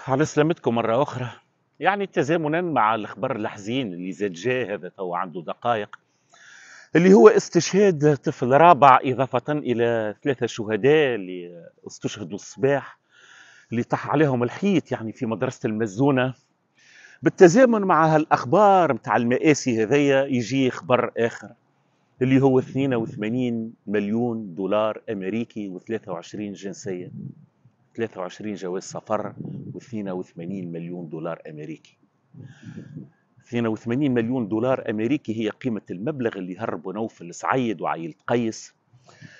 على سلامتكم مرة أخرى. يعني تزامنا مع الخبر الحزين اللي زاد جاء هذا تو عنده دقائق، اللي هو استشهاد طفل رابع إضافة إلى 3 شهداء اللي استشهدوا الصباح، اللي طاح عليهم الحيط يعني في مدرسة المزونة. بالتزامن مع هالأخبار متاع المآسي هذيا يجي خبر آخر، اللي هو 82 مليون دولار أمريكي و23 جنسية، 23 جواز سفر و82 مليون دولار أمريكي. 82 مليون دولار أمريكي هي قيمة المبلغ اللي هربوا نوفل سعيد وعيلة قيس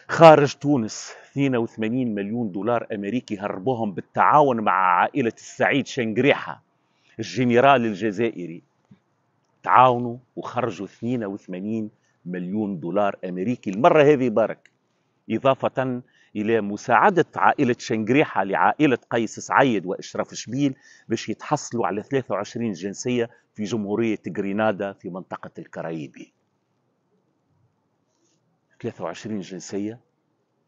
خارج تونس. 82 مليون دولار أمريكي هربوهم بالتعاون مع عائلة السعيد شنقريحة الجنرال الجزائري، تعاونوا وخرجوا 82 مليون دولار أمريكي المرة هذه بارك، إضافة إلى مساعدة عائلة شنقريحة لعائلة قيس سعيد وإشرف شبيل باش يتحصلوا على 23 جنسية في جمهورية غرينادا في منطقة الكاريبي. 23 جنسية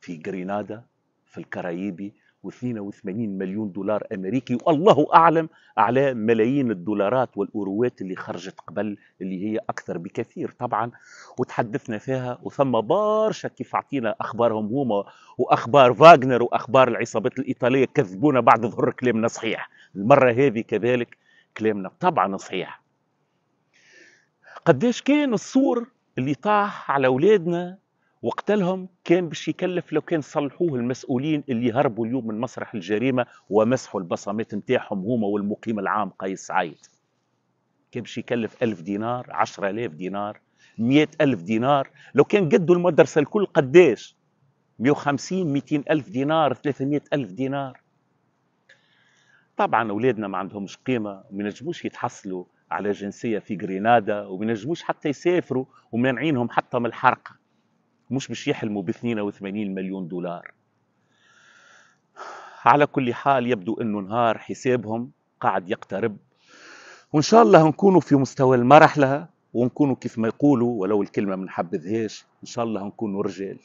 في غرينادا في الكاريبي و82 مليون دولار أمريكي، والله أعلم على ملايين الدولارات والأوروات اللي خرجت قبل، اللي هي أكثر بكثير طبعا وتحدثنا فيها. وثم بارشا كيف عطينا أخبارهم هما وأخبار فاغنر وأخبار العصابات الإيطالية كذبونا بعد ظهر كلامنا صحيح. المرة هذه كذلك كلامنا طبعا صحيح. قديش كان الصور اللي طاح على أولادنا وقتلهم كان باش يكلف لو كان صلحوه المسؤولين اللي هربوا اليوم من مسرح الجريمة ومسحوا البصمات نتاعهم هما والمقيم العام قيس سعيد. كان باش يكلف 1000 دينار، 10,000 دينار، 100,000 دينار. لو كان قدوا المدرسة الكل قداش؟ 150 200,000 دينار، 300,000 دينار. طبعا أولادنا ما عندهمش قيمة وما ينجموش يتحصلوا على جنسية في غرينادا وما ينجموش حتى يسافروا ومانعينهم حتى من الحرقة، مش باش يحلموا ب 82 مليون دولار. على كل حال يبدو انه نهار حسابهم قاعد يقترب، وان شاء الله نكونوا في مستوى المرحلة ونكونوا كيف ما يقولوا، ولو الكلمة ما نحبذهاش، ان شاء الله نكونوا رجال.